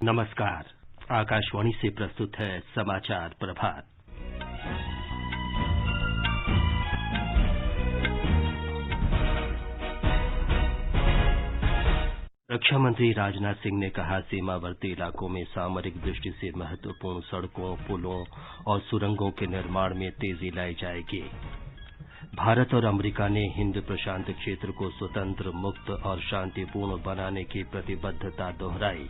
नमस्कार। आकाशवाणी से प्रस्तुत है समाचार प्रभात। रक्षा मंत्री राजनाथ सिंह ने कहा, सीमावर्ती इलाकों में सामरिक दृष्टि से महत्वपूर्ण सड़कों, पुलों और सुरंगों के निर्माण में तेजी लाई जाएगी। भारत और अमेरिका ने हिंद प्रशांत क्षेत्र को स्वतंत्र, मुक्त और शांतिपूर्ण बनाने की प्रतिबद्धता दोहराई।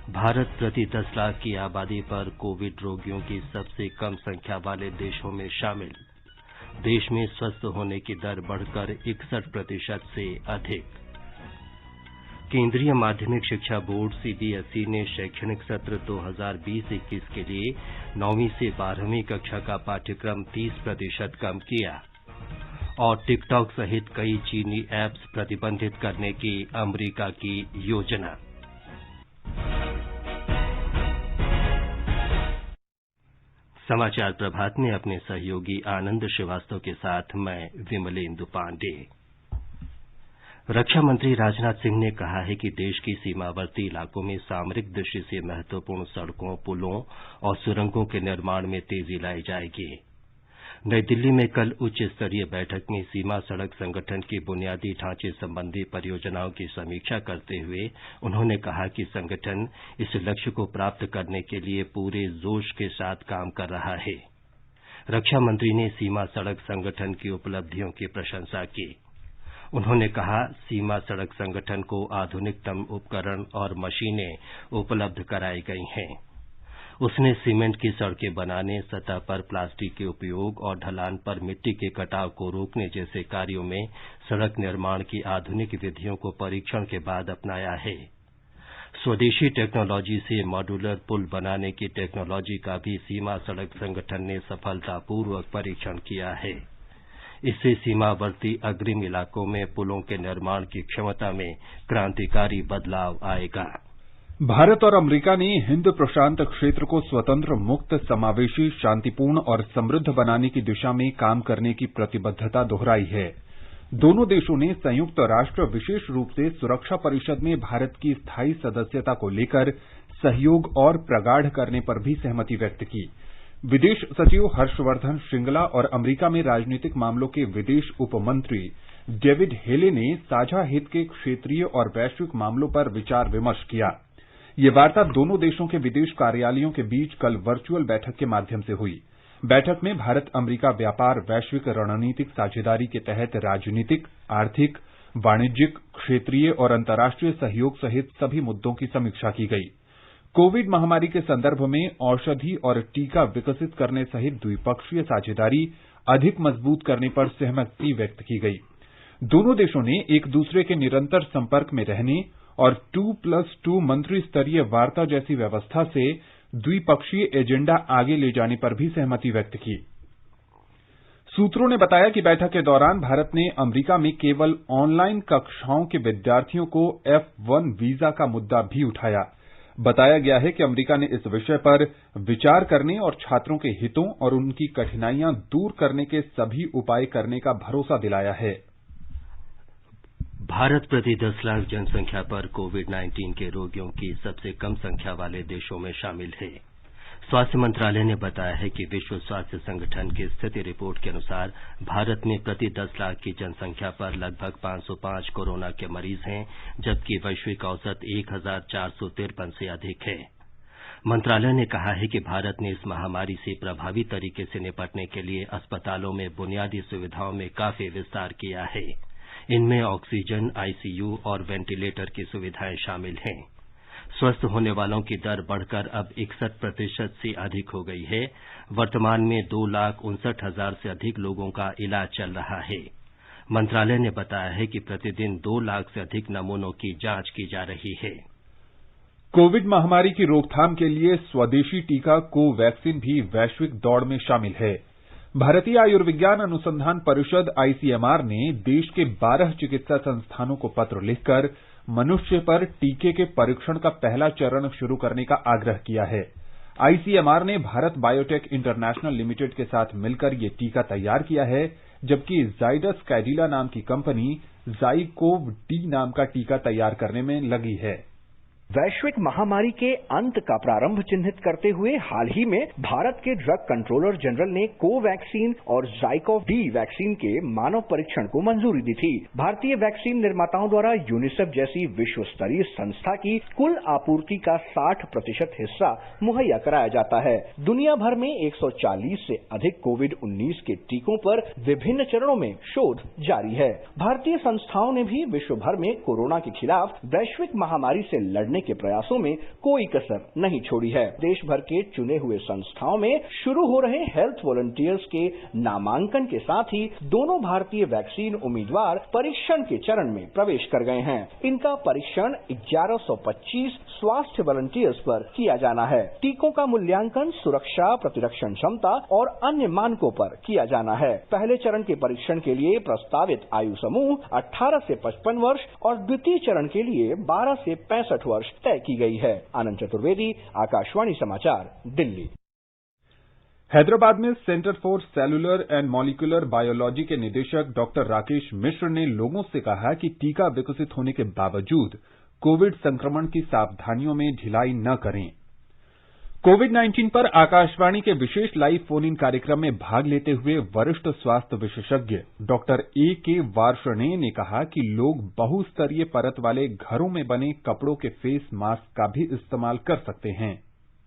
भारत प्रति 10 लाख की आबादी पर कोविड रोगियों की सबसे कम संख्या वाले देशों में शामिल। देश में स्वस्थ होने की दर बढ़कर 61% से अधिक। केंद्रीय माध्यमिक शिक्षा बोर्ड सीबीएसई ने शैक्षणिक सत्र 2020-21 के लिए 9वीं से 12वीं कक्षा का पाठ्यक्रम 30% कम किया। और टिकटॉक सहित कई चीनी ऐप्स प्रतिबंधित करने की अमेरिका की योजना। समाचार प्रभात में अपने सहयोगी आनंद श्रीवास्तव के साथ मैं विमलेंदु पांडे। रक्षा मंत्री राजनाथ सिंह ने कहा है कि देश की सीमावर्ती इलाकों में सामरिक दृष्टि से महत्वपूर्ण सड़कों, पुलों और सुरंगों के निर्माण में तेजी लाई जाएगी। नई दिल्ली में कल उच्च स्तरीय बैठक में सीमा सड़क संगठन की बुनियादी ढांचे संबंधी परियोजनाओं की समीक्षा करते हुए उन्होंने कहा कि संगठन इस लक्ष्य को प्राप्त करने के लिए पूरे जोश के साथ काम कर रहा है। रक्षा मंत्री ने सीमा सड़क संगठन की उपलब्धियों की प्रशंसा की। उन्होंने कहा, सीमा सड़क संगठन को आधुनिकतम उपकरण और मशीनें उपलब्ध कराई गई हैं। उसने सीमेंट की सड़कें बनाने, सतह पर प्लास्टिक के उपयोग और ढलान पर मिट्टी के कटाव को रोकने जैसे कार्यों में सड़क निर्माण की आधुनिक विधियों को परीक्षण के बाद अपनाया है। स्वदेशी टेक्नोलॉजी से मॉड्यूलर पुल बनाने की टेक्नोलॉजी का भी सीमा सड़क संगठन ने सफलतापूर्वक परीक्षण किया है। इससे सीमावर्ती अग्रिम इलाकों में पुलों के निर्माण की क्षमता में क्रांतिकारी बदलाव आएगा। भारत और अमेरिका ने हिंद प्रशांत क्षेत्र को स्वतंत्र, मुक्त, समावेशी, शांतिपूर्ण और समृद्ध बनाने की दिशा में काम करने की प्रतिबद्धता दोहराई है। दोनों देशों ने संयुक्त राष्ट्र, विशेष रूप से सुरक्षा परिषद में भारत की स्थायी सदस्यता को लेकर सहयोग और प्रगाढ़ करने पर भी सहमति व्यक्त की। विदेश सचिव हर्षवर्धन श्रृंगला और अमेरिका में राजनीतिक मामलों के विदेश उपमंत्री डेविड हेले ने साझा हित के क्षेत्रीय और वैश्विक मामलों पर विचार विमर्श किया। ये वार्ता दोनों देशों के विदेश कार्यालयों के बीच कल वर्चुअल बैठक के माध्यम से हुई। बैठक में भारत अमेरिका व्यापार वैश्विक रणनीतिक साझेदारी के तहत राजनीतिक, आर्थिक, वाणिज्यिक, क्षेत्रीय और अंतर्राष्ट्रीय सहयोग सहित सभी मुद्दों की समीक्षा की गई। कोविड महामारी के संदर्भ में औषधि और टीका विकसित करने सहित द्विपक्षीय साझेदारी अधिक मजबूत करने पर सहमति व्यक्त की गई। दोनों देशों ने एक दूसरे के निरंतर संपर्क में रहने और 2+2 मंत्री स्तरीय वार्ता जैसी व्यवस्था से द्विपक्षीय एजेंडा आगे ले जाने पर भी सहमति व्यक्त की। सूत्रों ने बताया कि बैठक के दौरान भारत ने अमेरिका में केवल ऑनलाइन कक्षाओं के विद्यार्थियों को F1 वीजा का मुद्दा भी उठाया। बताया गया है कि अमेरिका ने इस विषय पर विचार करने और छात्रों के हितों और उनकी कठिनाइयां दूर करने के सभी उपाय करने का भरोसा दिलाया है। भारत प्रति 10 लाख जनसंख्या पर कोविड-19 के रोगियों की सबसे कम संख्या वाले देशों में शामिल है। स्वास्थ्य मंत्रालय ने बताया है कि विश्व स्वास्थ्य संगठन की स्थिति रिपोर्ट के अनुसार भारत में प्रति 10 लाख की जनसंख्या पर लगभग 505 कोरोना के मरीज हैं, जबकि वैश्विक औसत 1453 से अधिक है। मंत्रालय ने कहा है कि भारत ने इस महामारी से प्रभावी तरीके से निपटने के लिए अस्पतालों में बुनियादी सुविधाओं में काफी विस्तार किया है। इनमें ऑक्सीजन, आईसीयू और वेंटिलेटर की सुविधाएं शामिल हैं। स्वस्थ होने वालों की दर बढ़कर अब 61% से अधिक हो गई है। वर्तमान में 2,59,000 से अधिक लोगों का इलाज चल रहा है। मंत्रालय ने बताया है कि प्रतिदिन 2 लाख से अधिक नमूनों की जांच की जा रही है। कोविड महामारी की रोकथाम के लिए स्वदेशी टीका कोवैक्सीन भी वैश्विक दौड़ में शामिल है। भारतीय आयुर्विज्ञान अनुसंधान परिषद आईसीएमआर ने देश के 12 चिकित्सा संस्थानों को पत्र लिखकर मनुष्य पर टीके के परीक्षण का पहला चरण शुरू करने का आग्रह किया है। आईसीएमआर ने भारत बायोटेक इंटरनेशनल लिमिटेड के साथ मिलकर ये टीका तैयार किया है, जबकि जाइडस कैडिला नाम की कंपनी जाइकोव डी नाम का टीका तैयार करने में लगी है। वैश्विक महामारी के अंत का प्रारंभ चिन्हित करते हुए हाल ही में भारत के ड्रग कंट्रोलर जनरल ने कोवैक्सीन और ज़ाइकोव-डी वैक्सीन के मानव परीक्षण को मंजूरी दी थी। भारतीय वैक्सीन निर्माताओं द्वारा यूनिसेफ जैसी विश्व स्तरीय संस्था की कुल आपूर्ति का 60% हिस्सा मुहैया कराया जाता है। दुनिया भर में 140 से अधिक कोविड-19 के टीकों पर विभिन्न चरणों में शोध जारी है। भारतीय संस्थाओं ने भी विश्व भर में कोरोना के खिलाफ वैश्विक महामारी से लड़ने के प्रयासों में कोई कसर नहीं छोड़ी है। देश भर के चुने हुए संस्थाओं में शुरू हो रहे हेल्थ वॉलंटियर्स के नामांकन के साथ ही दोनों भारतीय वैक्सीन उम्मीदवार परीक्षण के चरण में प्रवेश कर गए हैं। इनका परीक्षण 1125 स्वास्थ्य वॉलंटियर्स पर किया जाना है। टीकों का मूल्यांकन सुरक्षा, प्रतिरक्षण क्षमता और अन्य मानकों पर किया जाना है। पहले चरण के परीक्षण के लिए प्रस्तावित आयु समूह 18 से 55 वर्ष और द्वितीय चरण के लिए 12 से 65 वर्ष तय की गई है। आनंद चतुर्वेदी, आकाशवाणी समाचार, दिल्ली। हैदराबाद में centre for cellular and molecular biology के निदेशक डॉक्टर राकेश मिश्र ने लोगों से कहा कि टीका विकसित होने के बावजूद कोविड संक्रमण की सावधानियों में ढिलाई न करें। कोविड-19 पर आकाशवाणी के विशेष लाइव फोन इन कार्यक्रम में भाग लेते हुए वरिष्ठ स्वास्थ्य विशेषज्ञ डॉक्टर ए.के. वार्ष्णेय ने कहा कि लोग बहुस्तरीय परत वाले घरों में बने कपड़ों के फेस मास्क का भी इस्तेमाल कर सकते हैं।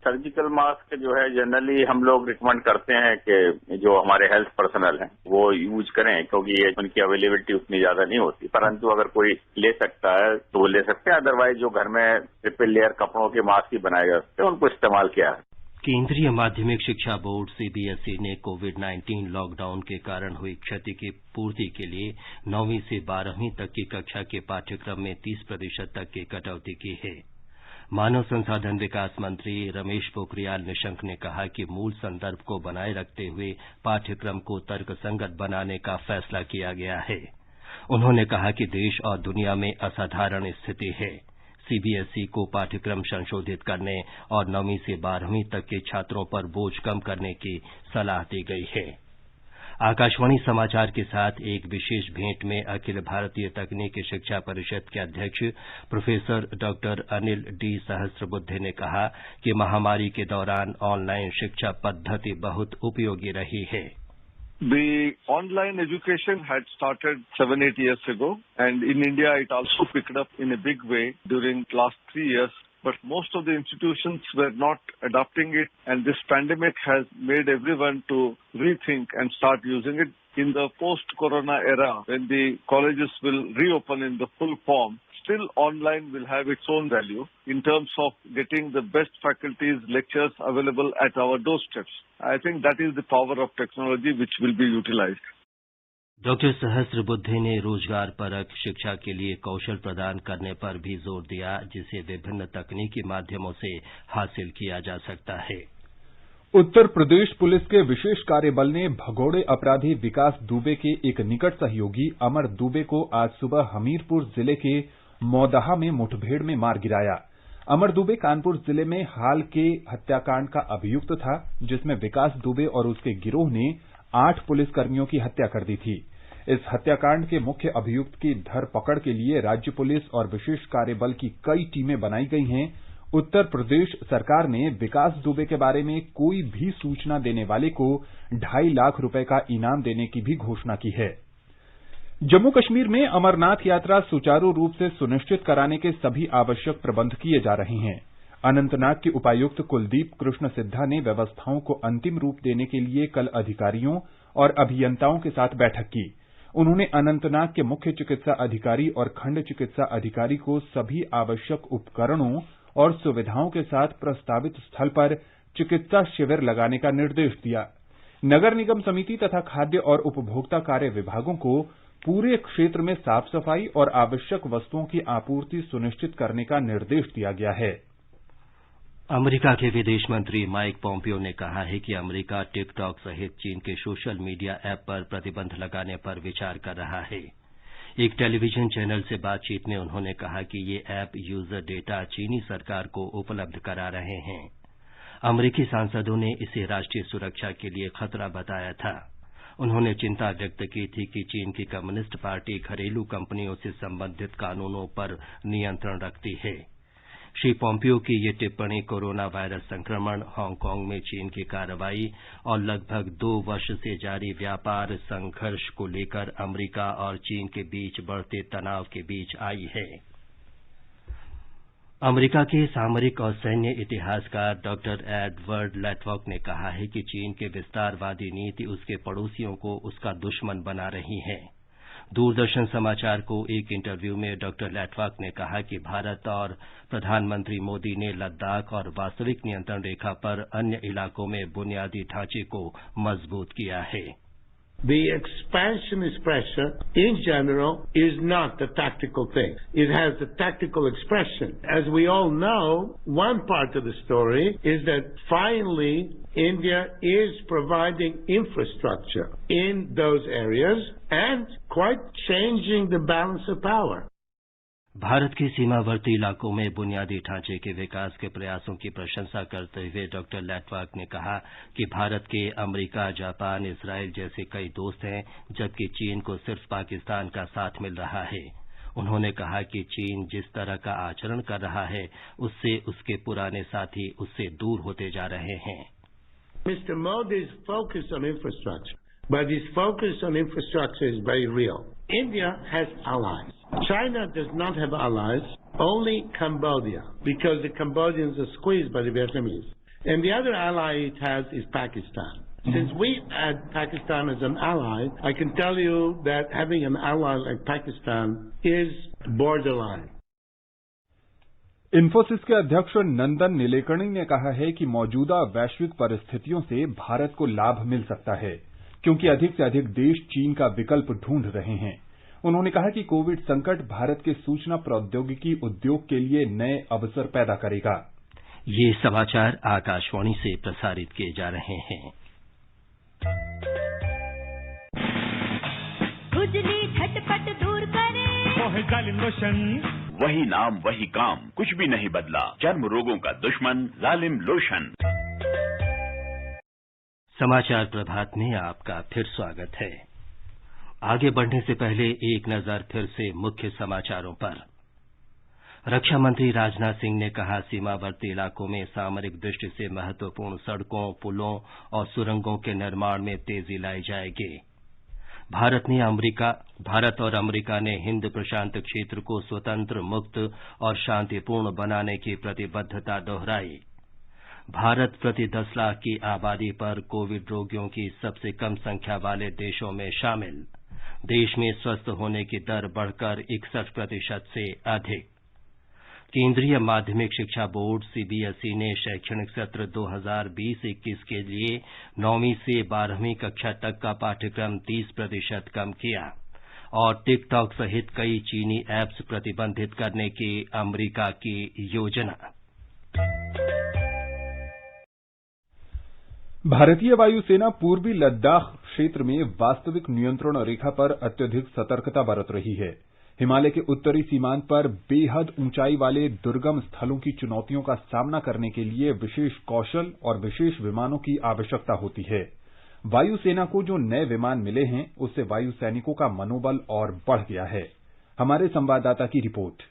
सर्जिकल मास्क जो है जनरली हम लोग रिकमेंड करते हैं कि जो हमारे हेल्थ पर्सनल हैं वो यूज करें, क्योंकि ये उनकी अवेलेबिलिटी उतनी ज्यादा नहीं होती। परंतु अगर कोई ले सकता है तो वो ले सकते हैं, अदरवाइज जो घर में ट्रिपल लेयर कपड़ों के मास्क ही बनाए जा सकते हैं उनको इस्तेमाल किया है। केंद्रीय माध्यमिक शिक्षा बोर्ड सीबीएसई ने कोविड-19 लॉकडाउन के कारण हुई क्षति की पूर्ति के लिए 9वीं से 12वीं तक की कक्षा के पाठ्यक्रम में 30% तक की कटौती की है। मानव संसाधन विकास मंत्री रमेश पोखरियाल निशंक ने कहा कि मूल संदर्भ को बनाए रखते हुए पाठ्यक्रम को तर्कसंगत बनाने का फैसला किया गया है। उन्होंने कहा कि देश और दुनिया में असाधारण स्थिति है। सीबीएसई को पाठ्यक्रम संशोधित करने और 9वीं से 12वीं तक के छात्रों पर बोझ कम करने की सलाह दी गई है। आकाशवाणी समाचार के साथ एक विशेष भेंट में अखिल भारतीय तकनीकी शिक्षा परिषद के अध्यक्ष professor doctor Anil D Sahasrabuddhe ने कहा कि महामारी के दौरान ऑनलाइन शिक्षा पद्धति बहुत उपयोगी रही है। The online education had started 7-8 years ago, and in India it also picked up in a big way during last 3 years. But most of the institutions were not adopting it, and this pandemic has made everyone to rethink and start using it. In the post-corona era, when the colleges will reopen in the full form, still online will have its own value in terms of getting the best faculties, lectures available at our doorsteps. I think that is the power of technology which will be utilized. Doctor Sahasrabuddhe ने रोजगार परक शिक्षा के लिए कौशल प्रदान करने पर भी जोर दिया, जिसे विभिन्न तकनीकी माध्यमों से हासिल किया जा सकता है। उत्तर प्रदेश पुलिस के विशेष कार्य बल ने भगोड़े अपराधी विकास दुबे के एक निकट सहयोगी अमर दुबे को आज सुबह हमीरपुर जिले के मौदाहा में मुठभेड़ में मार गिराया। अमर दुबे कानपुर जिले में हाल के हत्याकांड का अभियुक्त था, जिसमें विकास दुबे और उसके गिरोह ने 8 पुलिसकर्मियों की हत्या कर दी थी। इस हत्याकांड के मुख्य अभियुक्त की धरपकड़ के लिए राज्य पुलिस और विशेष कार्य बल की कई टीमें बनाई गई हैं। उत्तर प्रदेश सरकार ने विकास दुबे के बारे में कोई भी सूचना देने वाले को 2.5 लाख रुपए का इनाम देने की भी घोषणा की है। जम्मू कश्मीर में अमरनाथ यात्रा सुचारू रूप से सुनिश्चित कराने के सभी आवश्यक प्रबंध किए जा रहे हैं। अनंतनाग के उपायुक्त कुलदीप कृष्ण सिद्धा ने व्यवस्थाओं को अंतिम रूप देने के लिए कल अधिकारियों और अभियंताओं के साथ बैठक की। उन्होंने अनंतनाग के मुख्य चिकित्सा अधिकारी और खंड चिकित्सा अधिकारी को सभी आवश्यक उपकरणों और सुविधाओं के साथ प्रस्तावित स्थल पर चिकित्सा शिविर लगाने का निर्देश दिया। नगर निगम समिति तथा खाद्य और उपभोक्ता कार्य विभागों को पूरे क्षेत्र में साफ सफाई और आवश्यक वस्तुओं की आपूर्ति सुनिश्चित करने का निर्देश दिया गया है। अमेरिका के विदेश मंत्री माइक पोम्पियो ने कहा है कि अमेरिका टिकटॉक सहित चीन के सोशल मीडिया ऐप पर प्रतिबंध लगाने पर विचार कर रहा है। एक टेलीविजन चैनल से बातचीत में उन्होंने कहा कि ये ऐप यूजर डेटा चीनी सरकार को उपलब्ध करा रहे हैं। अमेरिकी सांसदों ने इसे राष्ट्रीय सुरक्षा के लिए खतरा बताया था। उन्होंने चिंता व्यक्त की थी कि चीन की कम्युनिस्ट पार्टी घरेलू कंपनियों से संबंधित कानूनों पर नियंत्रण रखती है। श्री पोम्पियो की ये टिप्पणी कोरोना वायरस संक्रमण, हांगकांग में चीन की कार्रवाई और लगभग 2 वर्ष से जारी व्यापार संघर्ष को लेकर अमेरिका और चीन के बीच बढ़ते तनाव के बीच आई है। अमेरिका के सामरिक और सैन्य इतिहासकार डॉक्टर एडवर्ड लैटवॉक ने कहा है कि चीन की विस्तारवादी नीति उसके पड़ोसियों को उसका दुश्मन बना रही है। दूरदर्शन समाचार को एक इंटरव्यू में डॉक्टर लैटवॉक ने कहा कि भारत और प्रधानमंत्री मोदी ने लद्दाख और वास्तविक नियंत्रण रेखा पर अन्य इलाकों में बुनियादी ढांचे को मजबूत किया है। The expansionist pressure, in general, is not a tactical thing. It has the tactical expression. As we all know, one part of the story is that finally India is providing infrastructure in those areas and quite changing the balance of power. Bharat के सीमावर्ती इलाकों में बुनियादी ढांचे के विकास के प्रयासों की प्रशंसा करते हुए डॉक्टर लैटवॉक ने कहा कि भारत के अमेरिका, जापान, इस्राइल जैसे कई दोस्त हैं, जबकि चीन को सिर्फ पाकिस्तान का साथ मिल रहा है। उन्होंने कहा कि चीन जिस तरह का आचरण कर रहा है, उससे उसके पुराने साथी उससे दूर होते जा रहे हैं। Mr. Modi's focus on infrastructure, but his focus on infrastructure is very real. India has allies. China does not have allies, only Cambodia, because the Cambodians are squeezed by the Vietnamese. And the other ally it has is Pakistan. Since we had Pakistan as an ally, I can tell you that having an ally like Pakistan is borderline. Infosys के अध्यक्ष नंदन नीलेकणी ने कहा है कि मौजूदा वैश्विक परिस्थितियों से भारत को लाभ मिल सकता है, क्योंकि अधिक से अधिक देश चीन का विकल्प ढूंढ रहे हैं। उन्होंने कहा कि कोविड संकट भारत के सूचना प्रौद्योगिकी उद्योग के लिए नए अवसर पैदा करेगा। ये समाचार आकाशवाणी से प्रसारित किए जा रहे हैं। खुजली झटपट दूर करे, जालिम लोशन, वही नाम वही काम, कुछ भी नहीं बदला। चर्म रोगों का दुश्मन जालिम लोशन। समाचार प्रभात में आपका फिर स्वागत है। आगे बढ़ने से पहले एक नजर फिर से मुख्य समाचारों पर। रक्षा मंत्री राजनाथ सिंह ने कहा, सीमावर्ती इलाकों में सामरिक दृष्टि से महत्वपूर्ण सड़कों, पुलों और सुरंगों के निर्माण में तेजी लाई जाएगी। भारत और अमेरिका ने हिंद प्रशांत क्षेत्र को स्वतंत्र, मुक्त और शांतिपूर्ण बनाने की प्रतिबद्धता दोहराई। भारत प्रति 10 लाख की आबादी पर कोविड रोगियों की सबसे कम संख्या वाले देशों में शामिल। देश में स्वस्थ होने की दर बढ़कर 61% से अधिक। केंद्रीय माध्यमिक शिक्षा बोर्ड सीबीएसई ने शैक्षणिक सत्र 2020-21 के लिए 9वीं से 12वीं कक्षा तक का पाठ्यक्रम 30% कम किया। और टिकटॉक सहित कई चीनी ऐप्स प्रतिबंधित करने की अमेरिका की योजना। भारतीय वायुसेना पूर्वी लद्दाख क्षेत्र में वास्तविक नियंत्रण रेखा पर अत्यधिक सतर्कता बरत रही है। हिमालय के उत्तरी सीमांत पर बेहद ऊंचाई वाले दुर्गम स्थलों की चुनौतियों का सामना करने के लिए विशेष कौशल और विशेष विमानों की आवश्यकता होती है। वायुसेना को जो नए विमान मिले हैं, उससे वायु सैनिकों का मनोबल और बढ़ गया है। हमारे संवाददाता की रिपोर्ट।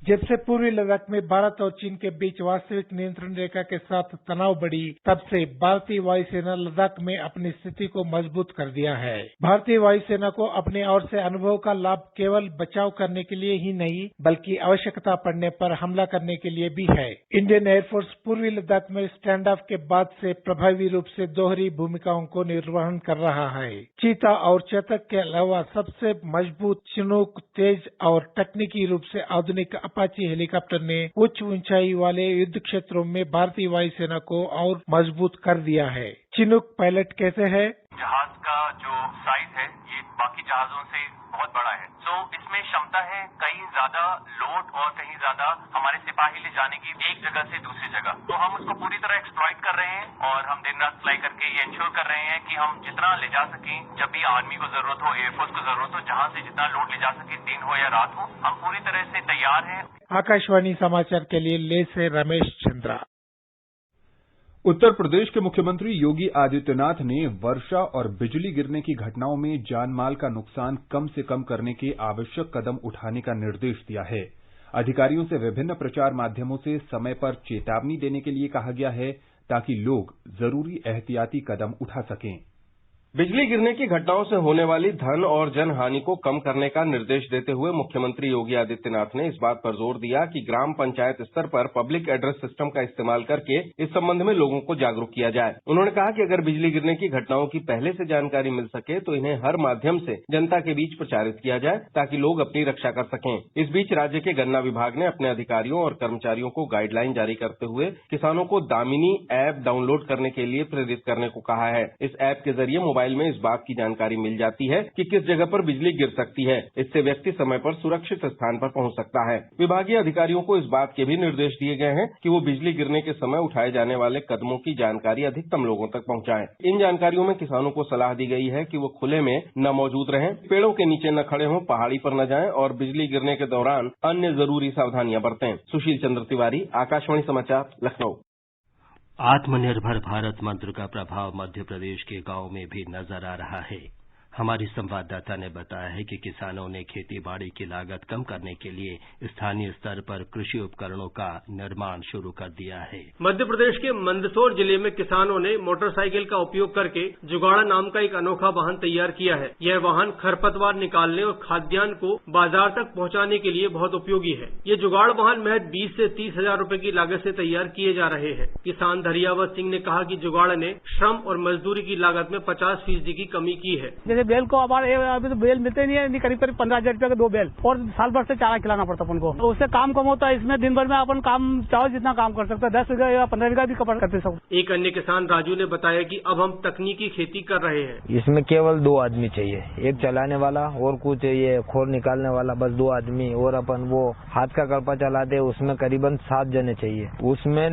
जब से पूर्वी लद्दाख में भारत और चीन के बीच वास्तविक नियंत्रण रेखा के साथ तनाव बढ़ी, तब से भारतीय वायुसेना लद्दाख में अपनी स्थिति को मजबूत कर दिया है। भारतीय वायुसेना को अपने ओर से अनुभव का लाभ केवल बचाव करने के लिए ही नहीं, बल्कि आवश्यकता पड़ने पर हमला करने के लिए भी है। इंडियन एयरफोर्स पूर्वी लद्दाख में स्टैंड ऑफ के बाद से प्रभावी रूप से दोहरी भूमिकाओं को निर्वहन कर रहा है। चीता और चेतक के अलावा सबसे मजबूत चिनूक, तेज और तकनीकी रूप से आधुनिक अपाची हेलीकॉप्टर ने उच्च ऊंचाई वाले युद्ध क्षेत्रों में भारतीय वायुसेना को और मजबूत कर दिया है। चिनूक पायलट कहते हैं, जहाज का जो साइज है ये बाकी जहाजों से बहुत बड़ा है, तो इसमें क्षमता है कहीं ज्यादा लोड और कहीं ज्यादा हमारे सिपाही ले जाने की एक जगह से दूसरी जगह। तो हम उसको पूरी तरह एक्सप्लॉइट कर रहे हैं और हम दिन रात फ्लाई करके ये इंश्योर कर रहे हैं कि हम जितना ले जा सकें, जब भी आर्मी को जरूरत हो, एयरफोर्स को जरूरत हो, जहां से जितना लोड ले जा सके, दिन हो या रात हो, हम पूरी तरह से तैयार हैं। आकाशवाणी समाचार के लिए ले से रमेश चंद्रा। उत्तर प्रदेश के मुख्यमंत्री योगी आदित्यनाथ ने वर्षा और बिजली गिरने की घटनाओं में जान माल का नुकसान कम से कम करने के आवश्यक कदम उठाने का निर्देश दिया है। अधिकारियों से विभिन्न प्रचार माध्यमों से समय पर चेतावनी देने के लिए कहा गया है ताकि लोग जरूरी एहतियाती कदम उठा सकें। बिजली गिरने की घटनाओं से होने वाली धन और जन हानि को कम करने का निर्देश देते हुए मुख्यमंत्री योगी आदित्यनाथ ने इस बात पर जोर दिया कि ग्राम पंचायत स्तर पर पब्लिक एड्रेस सिस्टम का इस्तेमाल करके इस संबंध में लोगों को जागरूक किया जाए। उन्होंने कहा कि अगर बिजली गिरने की घटनाओं की पहले से जानकारी मिल सके तो इन्हें हर माध्यम से जनता के बीच प्रचारित किया जाए ताकि लोग अपनी रक्षा कर सकें। इस बीच राज्य के गन्ना विभाग ने अपने अधिकारियों और कर्मचारियों को गाइडलाइन जारी करते हुए किसानों को दामिनी ऐप डाउनलोड करने के लिए प्रेरित करने को कहा है। इस ऐप के जरिए मोबाइल में इस बात की जानकारी मिल जाती है कि किस जगह पर बिजली गिर सकती है। इससे व्यक्ति समय पर सुरक्षित स्थान पर पहुंच सकता है। विभागीय अधिकारियों को इस बात के भी निर्देश दिए गए हैं कि वो बिजली गिरने के समय उठाए जाने वाले कदमों की जानकारी अधिकतम लोगों तक पहुंचाएं। इन जानकारियों में किसानों को सलाह दी गई है कि वो खुले में न मौजूद रहें, पेड़ों के नीचे न खड़े हों, पहाड़ी पर न जाएं और बिजली गिरने के दौरान अन्य जरूरी सावधानियां बरतें। सुशील चंद्र तिवारी, आकाशवाणी समाचार, लखनऊ। आत्मनिर्भर भारत मंत्र का प्रभाव मध्य प्रदेश के गांव में भी नजर आ रहा है। हमारी संवाददाता ने बताया है कि किसानों ने खेती बाड़ी की लागत कम करने के लिए स्थानीय स्तर पर कृषि उपकरणों का निर्माण शुरू कर दिया है। मध्य प्रदेश के मंदसौर जिले में किसानों ने मोटरसाइकिल का उपयोग करके जुगाड़ा नाम का एक अनोखा वाहन तैयार किया है। यह वाहन खरपतवार निकालने और खाद्यान्न को बाजार तक पहुंचाने के लिए बहुत उपयोगी है। ये जुगाड़ वाहन महज 20 से 30 हजार रूपये की लागत से तैयार किए जा रहे हैं। किसान धरियावत सिंह ने कहा कि जुगाड़ ने श्रम और मजदूरी की लागत में 50% की कमी की है। बेल को हमारे अभी तो बेल मिलते नहीं है, करीब 15,000 रुपये के 2 बेल और साल भर से चारा खिलाना पड़ता अपन को। उससे काम कम होता है। इसमें दिन भर में अपन काम चाहो जितना काम कर सकते हैं, 10 बीघा या 15 बीघा भी कवर करते सब। एक अन्य किसान राजू ने बताया कि अब हम तकनीकी खेती कर रहे हैं। इसमें केवल 2 आदमी चाहिए, एक चलाने वाला और कुछ ये खोर निकालने वाला, बस 2 आदमी। और अपन वो हाथ का कड़पा चलाते उसमें करीबन 7 जने चाहिए।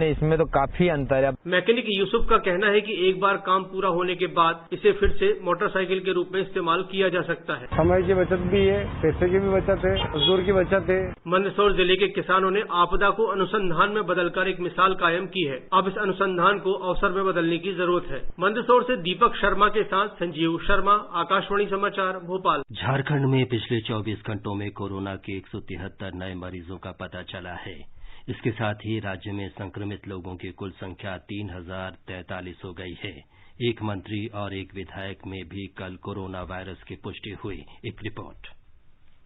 इसमें तो काफी अंतर है। मैकेनिक यूसुफ का कहना है कि एक बार काम पूरा होने के बाद इसे फिर से मोटरसाइकिल के रूप में इस्तेमाल किया जा सकता है। समय की बचत भी है, पैसे की भी बचत है, मजदूर की बचत है। मंदसौर जिले के किसानों ने आपदा को अनुसंधान में बदलकर एक मिसाल कायम की है। अब इस अनुसंधान को अवसर में बदलने की जरूरत है। मंदसौर से दीपक शर्मा के साथ संजीव शर्मा, आकाशवाणी समाचार, भोपाल। झारखंड में पिछले 24 घंटों में कोरोना के 173 नए मरीजों का पता चला है। इसके साथ ही राज्य में संक्रमित लोगों की कुल संख्या 3043 हो गई है। एक मंत्री और एक विधायक में भी कल कोरोना वायरस की पुष्टि हुई। एक रिपोर्ट।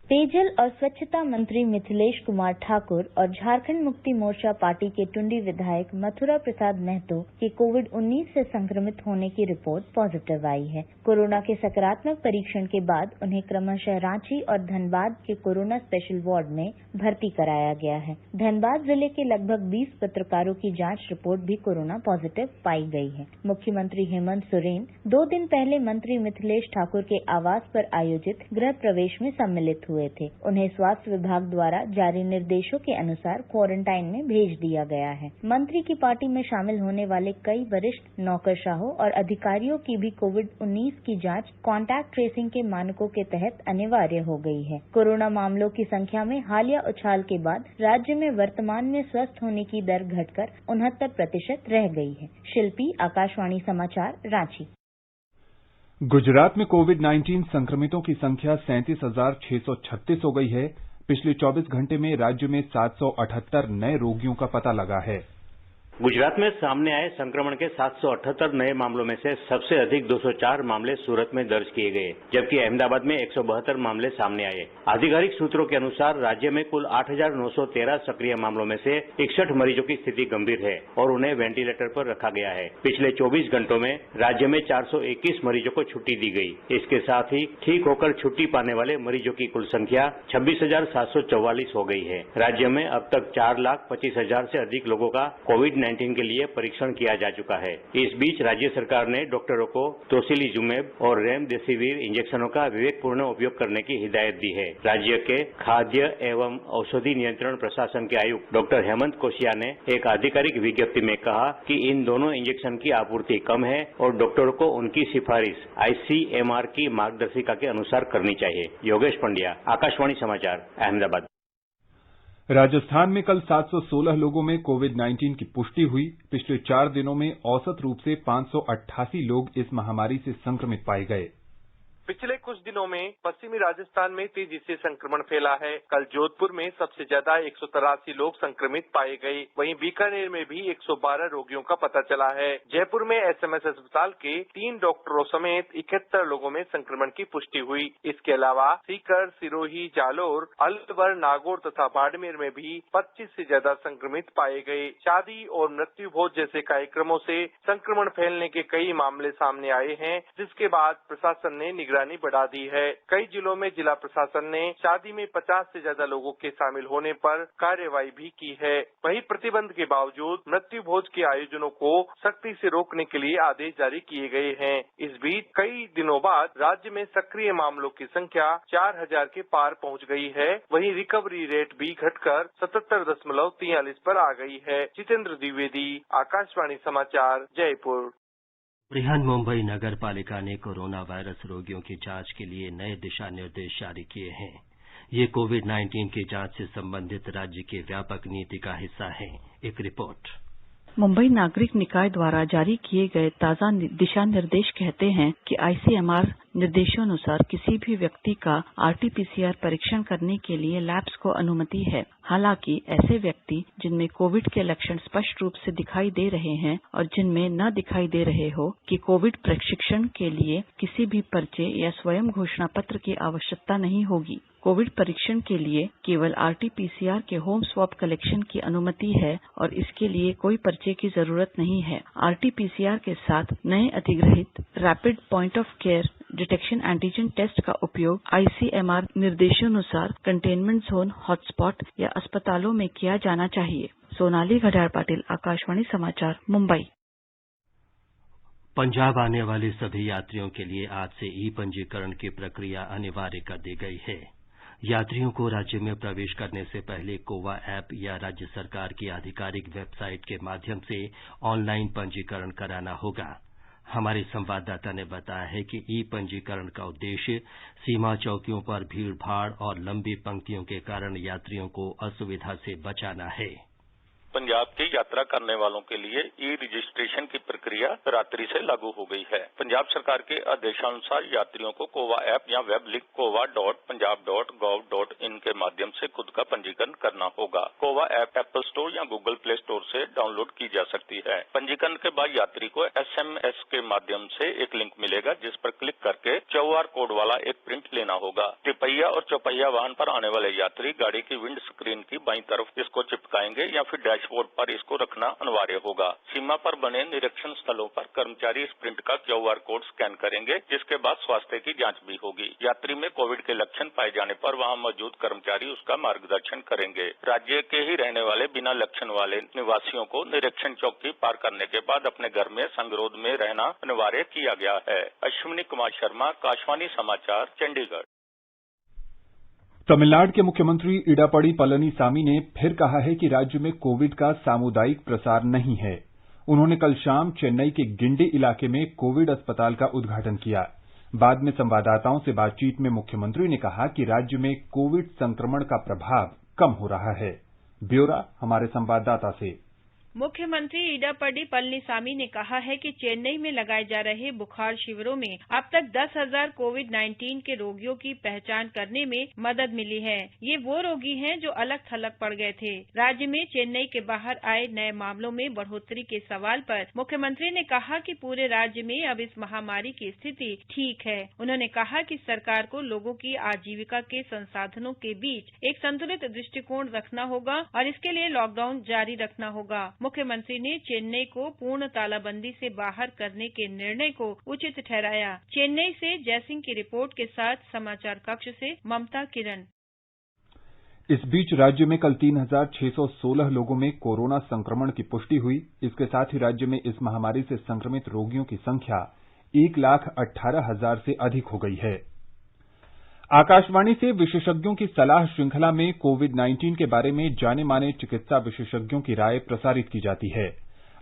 पेयजल और स्वच्छता मंत्री मिथिलेश कुमार ठाकुर और झारखंड मुक्ति मोर्चा पार्टी के टुंडी विधायक मथुरा प्रसाद महतो के कोविड-19 से संक्रमित होने की रिपोर्ट पॉजिटिव आई है। कोरोना के सकारात्मक परीक्षण के बाद उन्हें क्रमशः रांची और धनबाद के कोरोना स्पेशल वार्ड में भर्ती कराया गया है। धनबाद जिले के लगभग 20 पत्रकारों की जांच रिपोर्ट भी कोरोना पॉजिटिव पाई गई है। मुख्यमंत्री हेमंत सोरेन 2 दिन पहले मंत्री मिथिलेश ठाकुर के आवास पर आयोजित गृह प्रवेश में सम्मिलित हुए थे। उन्हें स्वास्थ्य विभाग द्वारा जारी निर्देशों के अनुसार क्वारंटाइन में भेज दिया गया है। मंत्री की पार्टी में शामिल होने वाले कई वरिष्ठ नौकरशाहों और अधिकारियों की भी कोविड-19 की जांच कॉन्टैक्ट ट्रेसिंग के मानकों के तहत अनिवार्य हो गई है। कोरोना मामलों की संख्या में हालिया उछाल के बाद राज्य में वर्तमान में स्वस्थ होने की दर घटकर 69% रह गई है। शिल्पी, आकाशवाणी समाचार, रांची। गुजरात में कोविड-19 संक्रमितों की संख्या 37,636 हो गई है। पिछले 24 घंटे में राज्य में 778 नए रोगियों का पता लगा है। गुजरात में सामने आए संक्रमण के 778 नए मामलों में से सबसे अधिक 204 मामले सूरत में दर्ज किए गए, जबकि अहमदाबाद में 172 मामले सामने आए। आधिकारिक सूत्रों के अनुसार राज्य में कुल 8,913 सक्रिय मामलों में से 61 मरीजों की स्थिति गंभीर है और उन्हें वेंटिलेटर पर रखा गया है। पिछले 24 घंटों में राज्य में 421 मरीजों को छुट्टी दी गई। इसके साथ ही ठीक होकर छुट्टी पाने वाले मरीजों की कुल संख्या 26,744 हो गई है। राज्य में अब तक 4,25,000 से अधिक लोगों का कोविड-19 के लिए परीक्षण किया जा चुका है। इस बीच राज्य सरकार ने डॉक्टरों को टोसिलीजुमेब और रेमडेसिविर इंजेक्शनों का विवेकपूर्ण उपयोग करने की हिदायत दी है। राज्य के खाद्य एवं औषधि नियंत्रण प्रशासन के आयुक्त डॉक्टर हेमंत कोशिया ने एक आधिकारिक विज्ञप्ति में कहा कि इन दोनों इंजेक्शन की आपूर्ति कम है और डॉक्टरों को उनकी सिफारिश ICMR की मार्गदर्शिका के अनुसार करनी चाहिए। योगेश पंड्या, आकाशवाणी समाचार, अहमदाबाद। राजस्थान में कल 716 लोगों में कोविड-19 की पुष्टि हुई। पिछले 4 दिनों में औसत रूप से 588 लोग इस महामारी से संक्रमित पाए गए। पिछले कुछ दिनों में पश्चिमी राजस्थान में तेजी से संक्रमण फैला है। कल जोधपुर में सबसे ज्यादा 183 लोग संक्रमित पाए गए। वहीं बीकानेर में भी 112 रोगियों का पता चला है। जयपुर में एसएमएस अस्पताल के 3 डॉक्टरों समेत 71 लोगों में संक्रमण की पुष्टि हुई। इसके अलावा सीकर, सिरोही, जालोर, अलवर, नागौर तथा बाड़मेर में भी 25 से ज्यादा संक्रमित पाए गए। शादी और मृत्यु भोज जैसे कार्यक्रमों से संक्रमण फैलने के कई मामले सामने आए हैं, जिसके बाद प्रशासन ने निगरानी बढ़ा दी है। कई जिलों में जिला प्रशासन ने शादी में 50 से ज्यादा लोगों के शामिल होने पर कार्रवाई भी की है। वहीं प्रतिबंध के बावजूद मृत्यु भोज के आयोजनों को सख्ती से रोकने के लिए आदेश जारी किए गए हैं। इस बीच कई दिनों बाद राज्य में सक्रिय मामलों की संख्या 4000 के पार पहुंच गई है। वहीं रिकवरी रेट भी घटकर 77.43 पर आ गई है। जितेंद्र द्विवेदी, आकाशवाणी समाचार, जयपुर। बृहन्मुंबई नगर पालिका ने कोरोना वायरस रोगियों की जांच के लिए नए दिशा निर्देश जारी किए हैं। ये कोविड-19 की जांच से संबंधित राज्य की व्यापक नीति का हिस्सा है। एक रिपोर्ट। मुंबई नागरिक निकाय द्वारा जारी किए गए ताजा दिशा निर्देश कहते हैं कि आईसीएमआर निर्देशानुसार किसी भी व्यक्ति का आरटीपीसीआर परीक्षण करने के लिए लैब्स को अनुमति है। हालांकि ऐसे व्यक्ति जिनमें कोविड के लक्षण स्पष्ट रूप से दिखाई दे रहे हैं और जिनमें न दिखाई दे रहे हो कि कोविड प्रशिक्षण के लिए किसी भी पर्चे या स्वयं घोषणा पत्र की आवश्यकता नहीं होगी। कोविड परीक्षण के लिए केवल आरटीपीसीआर के होम स्वैब कलेक्शन की अनुमति है और इसके लिए कोई पर्चे की जरूरत नहीं है। आरटीपीसीआर के साथ नए अधिग्रहित rapid point of care detection antigen test का उपयोग आईसीएमआर निर्देशानुसार कंटेनमेंट जोन, हॉटस्पॉट या अस्पतालों में किया जाना चाहिए। सोनाली घड़ियाल पाटिल, आकाशवाणी समाचार, मुंबई। पंजाब आने वाले सभी यात्रियों के लिए आज से ई पंजीकरण की प्रक्रिया अनिवार्य कर दी गई है। यात्रियों को राज्य में प्रवेश करने से पहले कोवा ऐप या राज्य सरकार की आधिकारिक वेबसाइट के माध्यम से ऑनलाइन पंजीकरण कराना होगा। हमारे संवाददाता ने बताया है कि ई पंजीकरण का उद्देश्य सीमा चौकियों पर भीड़-भाड़ और लंबी पंक्तियों के कारण यात्रियों को असुविधा से बचाना है। पंजाब की यात्रा करने वालों के लिए ई रजिस्ट्रेशन की प्रक्रिया रात्रि से लागू हो गई है। पंजाब सरकार के आदेशानुसार यात्रियों को कोवा ऐप या वेब लिंक kova.punjab.gov.in के माध्यम से खुद का पंजीकरण करना होगा। कोवा ऐप एप्पल स्टोर या गूगल प्ले स्टोर से डाउनलोड की जा सकती है। पंजीकरण के बाद यात्री को एसएमएस के माध्यम से एक लिंक मिलेगा, जिस पर क्लिक करके QR कोड वाला एक प्रिंट लेना होगा। तिपहिया और चौपहिया वाहन पर आने वाले यात्री गाड़ी की विंड स्क्रीन की बाईं तरफ इसको चिपकाएंगे या फिर डैशबोर्ड पर इसको रखना अनिवार्य होगा। सीमा पर बने निरीक्षण स्थलों पर कर्मचारी इस प्रिंट का QR कोड स्कैन करेंगे, जिसके बाद स्वास्थ्य की जांच भी होगी। यात्री में कोविड के लक्षण पाए जाने पर वहां मौजूद कर्मचारी उसका मार्गदर्शन करेंगे। राज्य के ही रहने वाले बिना लक्षण वाले निवासियों को निरीक्षण चौकी पार करने के बाद अपने घर में संगरोध में रहना अनिवार्य किया गया है। अश्विनी कुमार शर्मा, आकाशवाणी समाचार, चंडीगढ़। तमिलनाडु के मुख्यमंत्री इडापड़ी पलनीसामी ने फिर कहा है कि राज्य में कोविड का सामुदायिक प्रसार नहीं है। उन्होंने कल शाम चेन्नई के गिंडी इलाके में कोविड अस्पताल का उद्घाटन किया। बाद में संवाददाताओं से बातचीत में मुख्यमंत्री ने कहा कि राज्य में कोविड संक्रमण का प्रभाव कम हो रहा है। ब्यौरा हमारे संवाददाता से। मुख्यमंत्री इडापड़ी पलनीसामी ने कहा है कि चेन्नई में लगाए जा रहे बुखार शिविरों में अब तक 10,000 कोविड-19 के रोगियों की पहचान करने में मदद मिली है। ये वो रोगी हैं जो अलग थलग पड़ गए थे। राज्य में चेन्नई के बाहर आए नए मामलों में बढ़ोतरी के सवाल पर मुख्यमंत्री ने कहा कि पूरे राज्य में अब इस महामारी की स्थिति ठीक है। उन्होंने कहा कि सरकार को लोगों की आजीविका के संसाधनों के बीच एक संतुलित दृष्टिकोण रखना होगा और इसके लिए लॉकडाउन जारी रखना होगा। मुख्यमंत्री ने चेन्नई को पूर्ण तालाबंदी से बाहर करने के निर्णय को उचित ठहराया। चेन्नई से जयसिंह की रिपोर्ट के साथ समाचार कक्ष से ममता किरण। इस बीच राज्य में कल 3,616 लोगों में कोरोना संक्रमण की पुष्टि हुई। इसके साथ ही राज्य में इस महामारी से संक्रमित रोगियों की संख्या 1,18,000 से अधिक हो गई है। आकाशवाणी से विशेषज्ञों की सलाह श्रृंखला में कोविड-19 के बारे में जाने माने चिकित्सा विशेषज्ञों की राय प्रसारित की जाती है।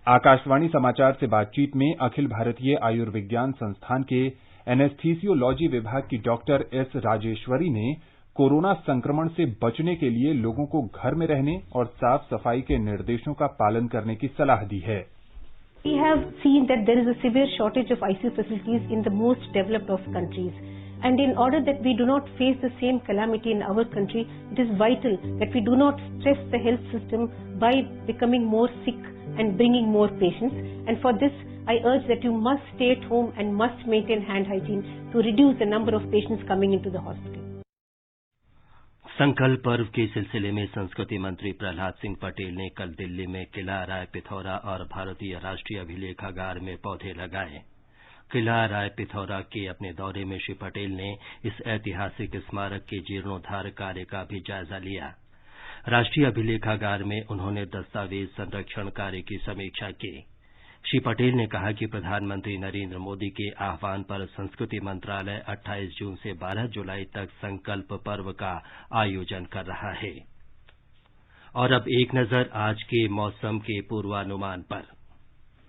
आकाशवाणी समाचार से बातचीत में अखिल भारतीय आयुर्विज्ञान संस्थान के एनेस्थीसियोलॉजी विभाग की डॉक्टर एस राजेश्वरी ने कोरोना संक्रमण से बचने के लिए लोगों को घर में रहने और साफ सफाई के निर्देशों का पालन करने की सलाह दी है। We have seen that there is a severe shortage of ICU facilities in the most developed of countries. And in order that we do not face the same calamity in our country, it is vital that we do not stress the health system by becoming more sick and bringing more patients. And for this, I urge that you must stay at home and must maintain hand hygiene to reduce the number of patients coming into the hospital. संकल्प पर्व के सिलसिले में संस्कृति मंत्री प्रहलाद सिंह पटेल ने कल दिल्ली में किला राय पिथौरा और भारतीय राष्ट्रीय अभिलेखागार में पौधे लगाए। किला राय पिथौरा के अपने दौरे में श्री पटेल ने इस ऐतिहासिक स्मारक के जीर्णोद्धार कार्य का भी जायजा लिया। राष्ट्रीय अभिलेखागार में उन्होंने दस्तावेज संरक्षण कार्य की समीक्षा की। श्री पटेल ने कहा कि प्रधानमंत्री नरेंद्र मोदी के आह्वान पर संस्कृति मंत्रालय 28 जून से 12 जुलाई तक संकल्प पर्व का आयोजन कर रहा है। और अब एक नजर आज के मौसम के पूर्वानुमान पर।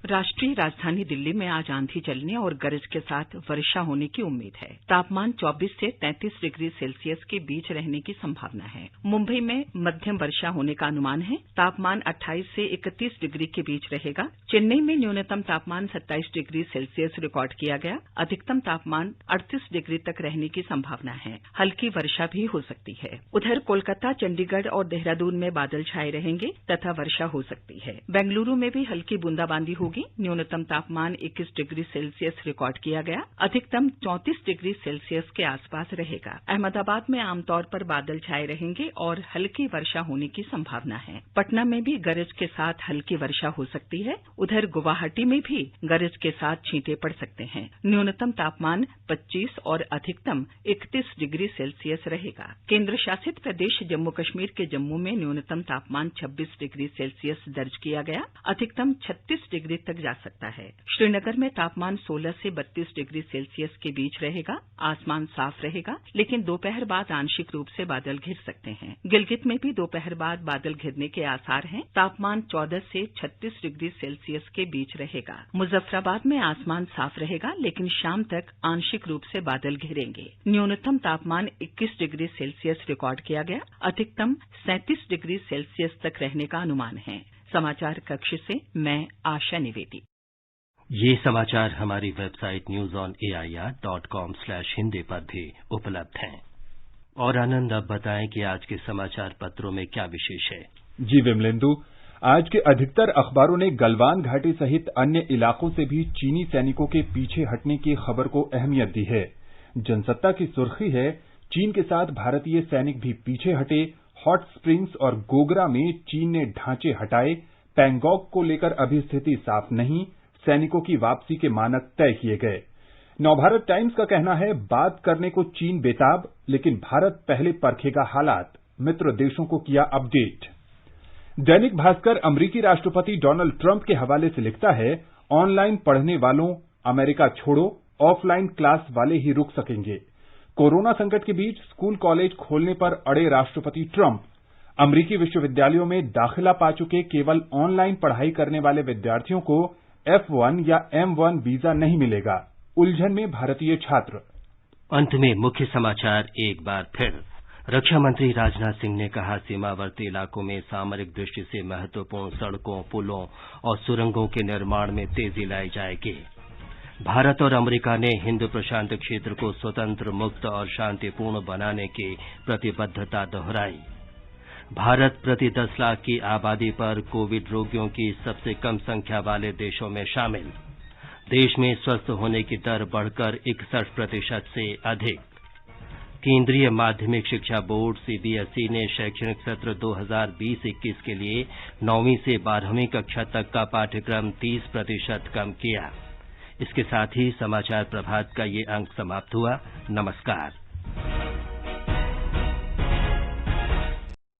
राष्ट्रीय राजधानी दिल्ली में आज आंधी चलने और गरज के साथ वर्षा होने की उम्मीद है। तापमान 24 से 33 डिग्री सेल्सियस के बीच रहने की संभावना है। मुंबई में मध्यम वर्षा होने का अनुमान है। तापमान 28 से 31 डिग्री के बीच रहेगा। चेन्नई में न्यूनतम तापमान 27 डिग्री सेल्सियस रिकॉर्ड किया गया। अधिकतम तापमान 38 डिग्री तक रहने की संभावना है। हल्की वर्षा भी हो सकती है। उधर कोलकाता, चंडीगढ़ और देहरादून में बादल छाए रहेंगे तथा वर्षा हो सकती है। बेंगलुरु में भी हल्की बूंदाबांदी होगी। न्यूनतम तापमान 21 डिग्री सेल्सियस रिकॉर्ड किया गया। अधिकतम 34 डिग्री सेल्सियस के आसपास रहेगा। अहमदाबाद में आमतौर पर बादल छाए रहेंगे और हल्की वर्षा होने की संभावना है। पटना में भी गरज के साथ हल्की वर्षा हो सकती है। उधर गुवाहाटी में भी गरज के साथ छींटे पड़ सकते हैं। न्यूनतम तापमान 25 और अधिकतम 31 डिग्री सेल्सियस रहेगा। केंद्र शासित प्रदेश जम्मू कश्मीर के जम्मू में न्यूनतम तापमान 26 डिग्री सेल्सियस दर्ज किया गया। अधिकतम 36 डिग्री तक जा सकता है। श्रीनगर में तापमान 16 से 32 डिग्री सेल्सियस के बीच रहेगा। आसमान साफ रहेगा, लेकिन दोपहर बाद आंशिक रूप से बादल घिर सकते हैं। गिलगित में भी दोपहर बाद बादल घिरने के आसार हैं। तापमान 14 से 36 डिग्री सेल्सियस के बीच रहेगा। मुजफ्फराबाद में आसमान साफ रहेगा, लेकिन शाम तक आंशिक रूप से बादल घिरेंगे। न्यूनतम तापमान 21 डिग्री सेल्सियस रिकॉर्ड किया गया। अधिकतम 37 डिग्री सेल्सियस तक रहने का अनुमान है। समाचार कक्ष से मैं आशा निवेदी। ये समाचार हमारी वेबसाइट newsonair.com/hindi पर भी उपलब्ध हैं। और आनंद, अब बताएं कि आज के समाचार पत्रों में क्या विशेष है। जी विमलेंदु, आज के अधिकतर अखबारों ने गलवान घाटी सहित अन्य इलाकों से भी चीनी सैनिकों के पीछे हटने की खबर को अहमियत दी है। जनसत्ता की सुर्खी है, चीन के साथ भारतीय सैनिक भी पीछे हटे। हॉट स्प्रिंग्स और गोगरा में चीन ने ढांचे हटाए। पैंगोंग को लेकर अभी स्थिति साफ नहीं। सैनिकों की वापसी के मानक तय किए गए। नवभारत टाइम्स का कहना है, बात करने को चीन बेताब, लेकिन भारत पहले परखेगा हालात। मित्र देशों को किया अपडेट। दैनिक भास्कर अमेरिकी राष्ट्रपति डोनाल्ड ट्रंप के हवाले से लिखता है, ऑनलाइन पढ़ने वालों अमेरिका छोड़ो, ऑफलाइन क्लास वाले ही रुक सकेंगे। कोरोना संकट के बीच स्कूल कॉलेज खोलने पर अड़े राष्ट्रपति ट्रंप। अमेरिकी विश्वविद्यालयों में दाखिला पा चुके केवल ऑनलाइन पढ़ाई करने वाले विद्यार्थियों को F1 या M1 वीजा नहीं मिलेगा। उलझन में भारतीय छात्र। अंत में मुख्य समाचार एक बार फिर। रक्षा मंत्री राजनाथ सिंह ने कहा, सीमावर्ती इलाकों में सामरिक दृष्टि से महत्वपूर्ण सड़कों, पुलों और सुरंगों के निर्माण में तेजी लाई जाएगी। भारत और अमेरिका ने हिंद प्रशांत क्षेत्र को स्वतंत्र, मुक्त और शांतिपूर्ण बनाने की प्रतिबद्धता दोहराई। भारत प्रति 10 लाख की आबादी पर कोविड रोगियों की सबसे कम संख्या वाले देशों में शामिल। देश में स्वस्थ होने की दर बढ़कर 61% से अधिक। केंद्रीय माध्यमिक शिक्षा बोर्ड सीबीएसई ने शैक्षणिक सत्र 2020-21 के लिए 9वीं से 12वीं कक्षा तक का पाठ्यक्रम 30% कम किया। इसके साथ ही समाचार प्रभात का ये अंक समाप्त हुआ। नमस्कार।